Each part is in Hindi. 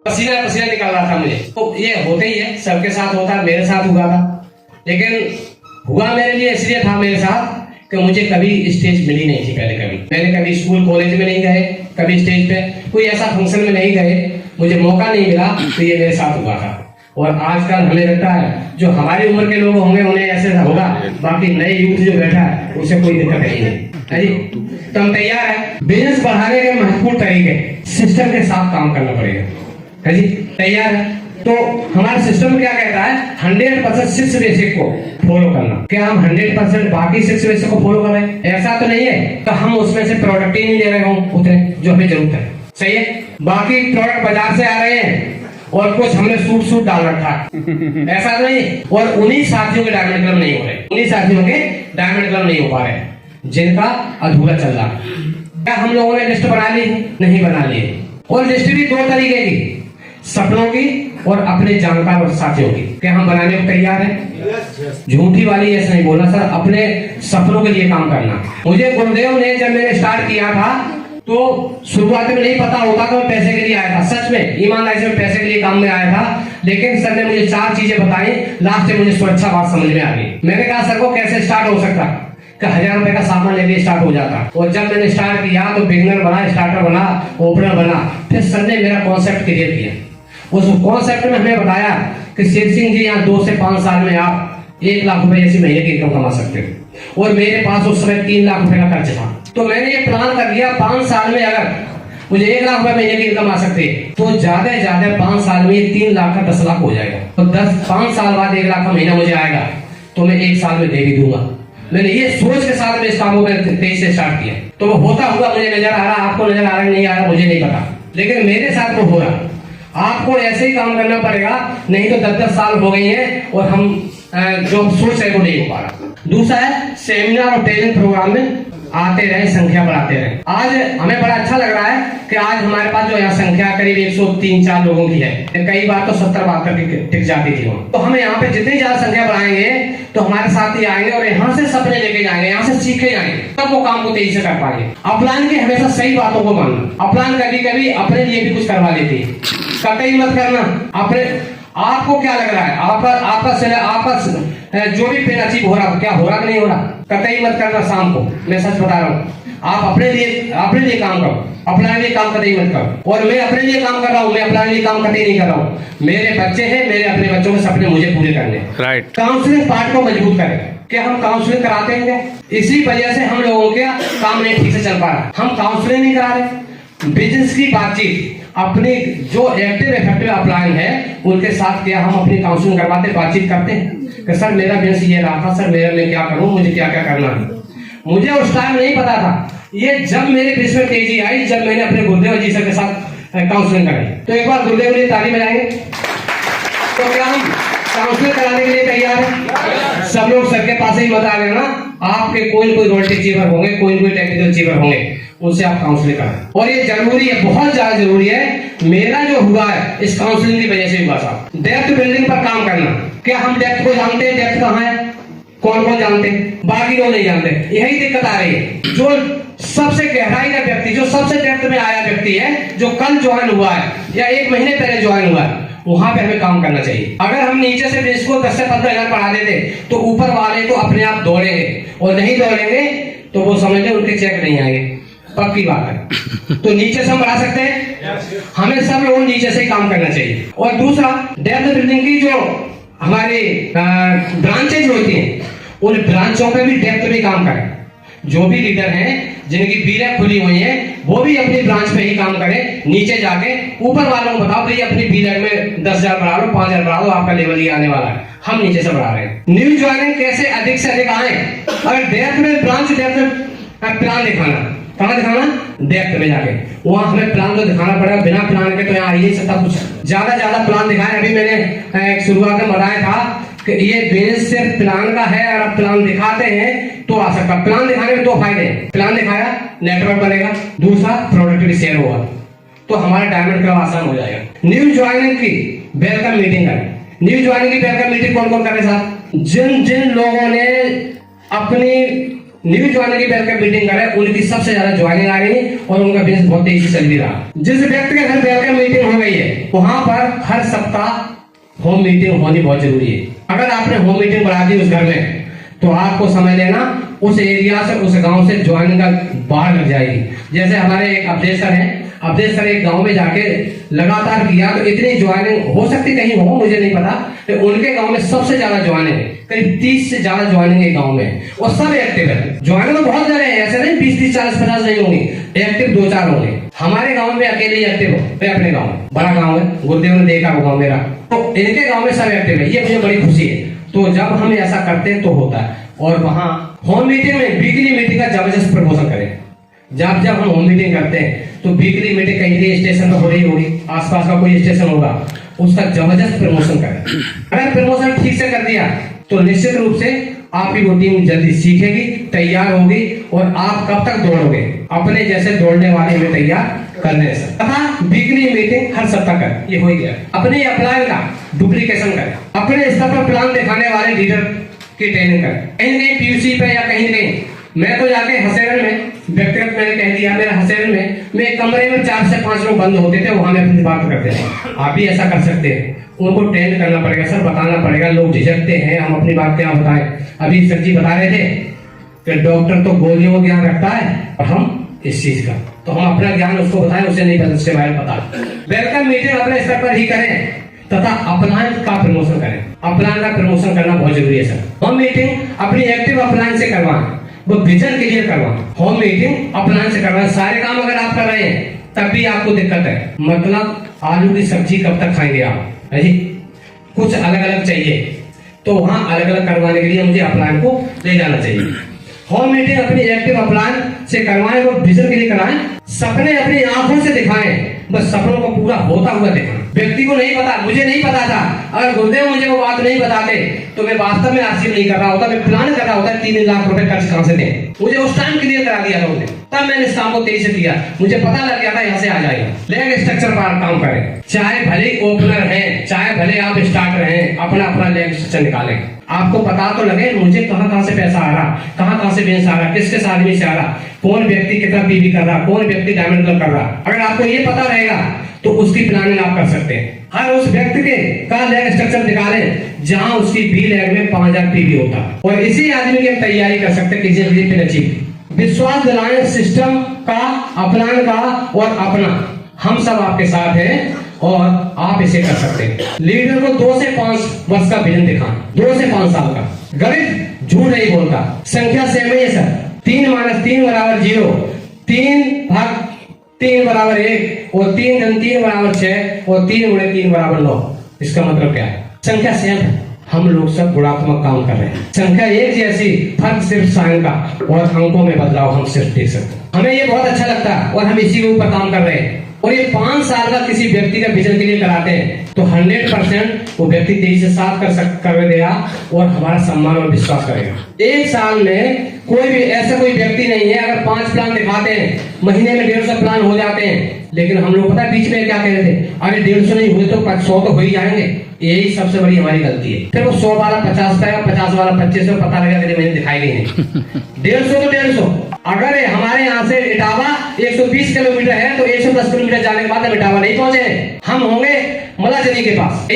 पसीना पसीना निकल रहा था मुझे। तो ये होते ही है, सबके साथ होता है, मेरे साथ हुआ था। लेकिन हुआ मेरे लिए इसलिए था मेरे साथ कि मुझे कभी स्टेज मिली नहीं थी पहले। कभी मैंने कभी स्कूल कॉलेज में नहीं गए, कभी स्टेज पे कोई ऐसा फंक्शन में नहीं गए, मुझे मौका नहीं मिला। तो ये मेरे साथ हुआ था। और आजकल हमें लगता है जो हमारी उम्र के लोग होंगे उन्हें ऐसे होगा, बाकी नए यूथ जो बैठा है उसे कोई दिक्कत नहीं है जी। तो हम तैयार है। बिजनेस बढ़ाने के महत्वपूर्ण तरीके, सिस्टम के साथ काम करना पड़ेगा है जी। तैयार है। तो हमारा सिस्टम क्या कहता है, 100% 6 बेसिक को फॉलो करना। क्या हम 100% बाकी 6 बेसिक को फॉलो कर रहे हैं? ऐसा तो नहीं है तो हम उसमें से प्रोडक्ट ही नहीं ले रहे हो उतने जो हमें जरूरत है। सही है। बाकी प्रोडक्ट बाजार से आ रहे हैं और कुछ हमने सूट डाल रखा है ऐसा तो नहीं। और उन्हीं साथियों के डायमंड क्लब नहीं हो रहे, उन्हीं साथियों के डायमंड क्लब नहीं हो पा रहे जिनका अधूरा चल रहा है। क्या हम लोगों ने लिस्ट बना ली? नहीं बना ली। और लिस्ट भी 2 तरीके की, सपनों की और अपने जानकार और साथियों की। क्या हम बनाने को तैयार हैं? झूठी वाली ऐसा नहीं बोलना सर, अपने सपनों के लिए काम करना। मुझे गुरुदेव ने जब मैंने स्टार्ट किया था तो शुरुआत में नहीं पता होता कि मैं पैसे के लिए आया था। सच में ईमानदारी से पैसे के लिए काम में आया था। लेकिन सर ने मुझे 4 चीजें बताई, लास्ट में मुझे सुरक्षा बात समझ में आ गई। मैंने कहा सर को कैसे स्टार्ट हो सकता कि 1000 रुपए का सामान लेके स्टार्ट हो जाता। और जब मैंने स्टार्ट किया तो बिगिनर बना, स्टार्टर बना, ओपनर बना। फिर सर ने मेरा कॉन्सेप्ट क्लियर किया। उस कॉन्सेप्ट में हमें बताया कि शेर सिंह जी यहाँ 2 से 5 साल में आप 1 लाख रुपए ऐसी महीने की इनकम कमा सकते हो। और मेरे पास उस समय 3 लाख रुपए का कर्ज था। तो मैंने ये प्लान कर लिया 5 साल में अगर मुझे 1 लाख रुपए महीने की इनकम आ सकती है तो ज्यादा से ज्यादा 5 साल में 3 लाख का 10 लाख हो जाएगा। तो 5 साल बाद 1 लाख का महीना मुझे आएगा तो मैं 1 साल में दे भी दूंगा। मैंने ये सोच के साथ में इस काम को 23 से स्टार्ट किया। तो वो होता हुआ मुझे नजर आ रहा, आपको नजर आ रहा नहीं आ रहा मुझे नहीं पता, लेकिन मेरे साथ वो हो रहा। आपको ऐसे ही काम करना पड़ेगा, नहीं तो 10-10 साल हो गई हैं और हम जो सोच है वो नहीं हो पा रहा। दूसरा है सेमिनार और ट्रेनिंग प्रोग्राम में आते रहे, संख्या बढ़ाते रहे। आज हमें बड़ा अच्छा लग रहा है कि आज हमारे पास जो यहाँ संख्या करीब 103-4 लोगों की है। कई बार तो 70-72 टिक जाती थी वहाँ। तो हमें यहाँ पे जितनी ज्यादा संख्या बढ़ाएंगे तो हमारे साथी आएंगे और यहाँ से सपने लेके जाएंगे, यहाँ से सीखे जाएंगे, तब वो काम को तेजी से कर पाएंगे। अपलाइन की हमेशा सही बातों को मानना। अपलाइन कभी-कभी अपने लिए भी कुछ करवा लेती है, कतई मत करना। अपने आपको क्या लग रहा है, आपका जो भी पेन अचीव हो रहा, क्या हो रहा कि नहीं हो रहा, कतई मत करना। शाम को मैं सच बता रहा हूँ, आप अपने लिए काम करो, अपने लिए काम कतई मत करो। और मैं अपने लिए काम कर रहा हूँ, मैं अपने लिए काम कतई नहीं कर रहा हूँ। मेरे बच्चे हैं, मेरे अपने बच्चों के सपने मुझे पूरे करने। राइट। काउंसलिंग पार्ट को मजबूत करें। क्या हम काउंसलिंग कराते हैं? इसी वजह से हम लोगों के काम नहीं ठीक से चल पा रहा, हम काउंसलिंग नहीं करा रहे। बिजनेस की बातचीत अपने जो एक्टिव इफेक्टिव अपलाइन है उनके साथ क्या हम अपनी काउंसलिंग करवाते, बातचीत करते हैं कि सर मेरा बिजनेस ये रहा था, सर मेरा मैं क्या करूं, मुझे क्या क्या करना है। मुझे उस टाइम नहीं पता था। ये जब मेरे बिजनेस में तेजी आई, जब मैंने अपने गुरुदेव जी सर के साथ काउंसलिंग कराई। तो एक बार गुरुदेव के लिए ताली बजाएंगे। तो क्या हम काउंसलिंग कराने के लिए तैयार हैं? सब लोग सर के पास ही मत आ गए ना। आपके कोई रॉयल्टी अचीवर होंगे, कोई टेक्निकल अचीवर होंगे, उनसे आप काउंसलिंग करें। और ये जरूरी है, बहुत ज्यादा जरूरी है। मेरा जो हुआ है इस काउंसलिंग की वजह से हुआ साहब। डेप्थ बिल्डिंग पर काम करना। क्या हम डेप्थ को जानते हैं? डेप्थ कहाँ है? कौन जानते हैं? बाकी लोग नहीं जानते। यही दिक्कत आ रही है। जो सबसे गहराई का व्यक्ति, जो सबसे डेप्थ में आया व्यक्ति है, जो कल ज्वाइन हुआ है या 1 महीने पहले ज्वाइन हुआ है, वहां पे हमें काम करना चाहिए। अगर हम नीचे से बिजनेस को 10 से 15 हजार बढ़ा देते तो ऊपर वाले तो अपने आप दौड़ेंगे, और नहीं दौड़ेंगे तो वो समझ लें उनके चेक नहीं आएंगे। पक्की बात है। तो नीचे से हम बढ़ा सकते हैं। हमें सब लोगों नीचे से ही काम करना चाहिए। और दूसरा, डेप्थ बिल्डिंग की जो हमारी ब्रांचेज होती हैं उन ब्रांचों पे भी डेप्थ में काम करें। जो भी लीडर हैं जिनकी बीरें खुली हुई हैं वो भी अपनी ब्रांच पे ही काम करें। नीचे जाके ऊपर वालों को बताओ भाई अपनी बीरें में 10,000 बढ़ा लो, 5,000 बढ़ा लो, आपका लेवल ही आने वाला है। हम नीचे से बढ़ा रहे हैं। न्यू ज्वाइनिंग कैसे अधिक से अधिक आए? अगर डेप्थ में ब्रांच डेप्थ में प्लान दिखाना, कहाँ दिखाना? डेप्थ में जाके वहां हमें प्लान तो दिखाना पड़ेगा। बिना प्लान के तो यहाँ आ ही नहीं सकता कुछ। ज्यादा प्लान दिखाए। अभी मैंने एक शुरुआत में बताया था कि ये बिजनेस से प्लान का है। अगर आप प्लान दिखाते हैं तो आ सकता। प्लान दिखाने में 2 फायदे हैं। प्लान दिखाया, नेटवर्क बनेगा, दूसरा प्रोडक्टिविटी शेयर होगा, तो हमारा डायमंड क्लब आसान हो जाएगा। न्यू ज्वाइनिंग की वेलकम मीटिंग करें। न्यू ज्वाइनिंग की वेलकम मीटिंग कौन कौन करे साहब? जिन लोगों ने अपनी न्यू ज्वाइनिंग की वेलकम मीटिंग करे, उनकी सबसे ज्यादा ज्वाइनिंग आ रही है और उनका बिजनेस बहुत तेजी से चल भी रहा। जिस व्यक्ति के घर वेलकम मीटिंग हो गई है वहां पर हर सप्ताह होम मीटिंग होनी बहुत जरूरी है। अगर आपने होम मीटिंग बढ़ा दी उस घर में तो आपको समझ लेना उस एरिया से, उस गांव से ज्वाइनिंग का बाहर लग जाएगी। जैसे हमारे एक अपडेट सर है, अपडेट सर एक गांव में जाके लगातार किया तो इतनी ज्वाइनिंग हो सकती कहीं हो, मुझे नहीं पता, तो उनके गांव में सबसे ज्यादा ज्वाइनिंग है, करीब 30 से ज्यादा ज्वाइनिंग है गांव में, और सब एक्टिव है। ज्वाइनिंग तो बहुत ज्यादा है, ऐसे नहीं 20, 30, 40, 50 नहीं होंगी, एक्टिव 2-4 होंगे। हमारे गांव में अकेले ही एक्टिव हो, अपने गाँव में, बड़ा गाँव है, गुरुदेव ने देखा वो गाँव मेरा, तो इनके गाँव में सब एक्टिव है, ये मुझे बड़ी खुशी है। तो जब हम ऐसा करते हैं तो होता है। और वहां होम मीटिंग में वीकली मीटिंग का जबरदस्त प्रमोशन करें। जब हम होम मीटिंग करते हैं तो वीकली मीटिंग कहीं भी स्टेशन पर हो रही होगी, आसपास का कोई स्टेशन होगा, उसका जबरदस्त प्रमोशन करें। अगर प्रमोशन ठीक से कर दिया तो निश्चित रूप से आपकी वो टीम जल्दी सीखेगी, तैयार होगी, और आप कब तक दौड़ोगे, अपने जैसे दौड़ने वाले में तैयार करने से। तथा वीकली मीटिंग हर सप्ताह कर, ये हो गया। अपने अप्लाई का डुप्लीकेशन करें, अपने स्तर पर प्लान दिखाने वाले लीडर की ट्रेनिंग करें, कहीं कहीं पीयूसी पे या कहीं कहीं। मैं तो जाके हसेरन में व्यक्तिगत मैंने कह दिया, मेरे हसेरन में मैं कमरे में 4 से 5 लोग बंद होते थे, वहां में अपनी बात करते थे। आप भी ऐसा कर सकते हैं, उनको ट्रेन करना पड़ेगा, सर बताना पड़ेगा, लोग झिझकते हैं, हम अपनी बात क्या बताएं। अभी सर जी बता रहे थे कि डॉक्टर तो गोलियों का ज्ञान रखता है और हम इस चीज का, तो हम अपना ज्ञान उसको बताएं, उसे नहीं पता, उसके बारे में पता। वेलकम मीटिंग अपने स्तर पर ही करें तथा अपलाइन का प्रमोशन करें। अपलाइन का प्रमोशन करना बहुत जरूरी है सर। होम मीटिंग अपनी एक्टिव अपलाइन से करवाएं, वो विजन क्लियर करवाएं। होम मीटिंग अपलाइन से करवाएं। सारे काम अगर आप कर रहे हैं तब भी आपको दिक्कत है, मतलब आलू की सब्जी कब तक खाएंगे आप, है जी, कुछ अलग अलग चाहिए, तो वहां अलग अलग करवाने के लिए मुझे अपलाइन को ले जाना चाहिए। होम मीटिंग अपनी एक्टिव अपलाइन से करवाएं, वो विजन के लिए कराएं, सपने अपनी आंखों से दिखाएं, बस सपनों को पूरा होता हुआ दिखाएं। व्यक्ति को नहीं पता, मुझे नहीं पता था, अगर गुरुदेव मुझे वो बात नहीं बताते तो मैं वास्तव में हासिल नहीं कर रहा होता, मैं प्लान कर रहा होता 3 लाख रुपए खर्च कहां से दें। मुझे उस टाइम क्लियर करा दिया था उन्होंने, तब मैंने इस काम को तेजी से किया, मुझे पता लग गया था यहाँ से आ जाएगा। लेग स्ट्रक्चर पर काम करें, चाहे भले ओपनर है, चाहे भले आप स्टार्टर हैं, अपना अपना लेग स्ट्रक्चर निकालें। आपको पता तो लगे मुझे कहां से पैसा आ रहा, कहां से बिजनेस आ रहा, किस आदमी से आ रहा, कौन व्यक्ति कितना पीवी कर रहा, कौन व्यक्ति डायमंड क्लब कर रहा। अगर आपको ये पता रहेगा तो उसकी प्लानिंग आप कर सकते हैं। हर उस व्यक्ति के का लेग स्ट्रक्चर निकालें जहां उसकी बी लेग में 5000 पीवी होता, और इसी आदमी की हम तैयारी कर सकते हैं किसी विश्वास दिलाएं सिस्टम का, अपलाइन का और अपना। हम सब आपके साथ हैं और आप इसे कर सकते हैं। लीडर को 2 से 5 वर्ष का विजन दिखाएं, 2 से 5 साल का। गणित झूठ नहीं बोलता, संख्या सेम है सर, 3 - 3 = 0, 3 भाग 3 = 1, और 3 × 3 = 6, और 3 × 3 = 9। इसका मतलब क्या है? संख्या सेम है, हम लोग सब गुणात्मक काम कर रहे हैं। संख्या एक जैसी, फर्क सिर्फ साइन का और अंकों में बदलाव हम सिर्फ देख सकते हैं। हमें ये बहुत अच्छा लगता है और हम इसी के ऊपर काम कर रहे हैं। और ये 5 साल का किसी व्यक्ति का विजन के लिए कराते हैं तो 100% वो व्यक्ति तेजी से साफ कर देगा और हमारा सम्मान और विश्वास करेगा। 1 साल में कोई भी ऐसा कोई व्यक्ति नहीं है, अगर 5 प्लान दिखाते हैं, महीने में 150 प्लान हो जाते हैं, लेकिन हम लोग पता है बीच में क्या कह रहे थे, अरे 150 नहीं हुए तो 100 तो हो ही जाएंगे। यही सबसे बड़ी हमारी गलती है। फिर वो 100 वाला 50 का, 50 वाला 25 में पता लगा कि मैंने दिखाई नहीं। 150 तो 150, अगर हमारे यहाँ से इटावा 120 किलोमीटर है तो 110 किलोमीटर जाने के बाद हम इटावा नहीं पहुंचे, हम होंगे मलाजनी के पास।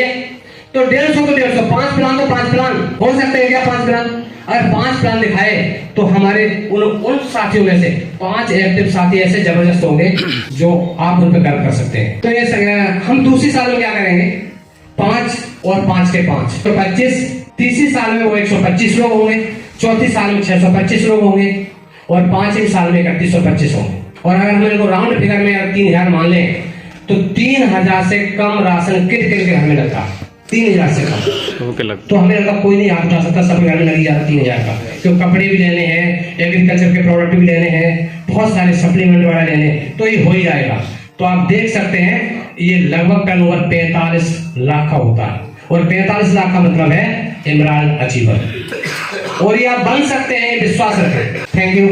तो 150 तो 150, 5 प्लान तो 5 प्लान हो सकते हैं क्या? 5 प्लान, अगर 5 प्लान दिखाए तो हमारे उन साथियों में से 5 एक्टिव साथी ऐसे जबरदस्त होंगे जो आप उन पर गर्व कर सकते हैं। तो ये हम दूसरी साल में क्या करेंगे? 5 और 5 के 5 तो 25। तीसरी साल में वो 125 लोग होंगे, चौथी साल में 625 लोग होंगे, और 5वीं साल में 3125 होंगे। और अगर हम इनको राउंड फिगर में 3000 मान लें तो 3000 से कम राशन किट के घर में लगता है। 3000 से कम तो हमें लगता कोई नहीं हाथ उठा सकता, सब घर में लगी जाता 3000 का, क्योंकि कपड़े भी लेने हैं, एग्रीकल्चर के प्रोडक्ट भी लेने हैं, बहुत सारे सप्लीमेंट वगैरह लेने, तो ये हो ही जाएगा। तो आप देख सकते हैं ये लगभग टर्नओवर 45 लाख का होता है, और 45 लाख का मतलब है इमरान अचीवर, और ये आप बन सकते हैं, विश्वास रखें। Thank you.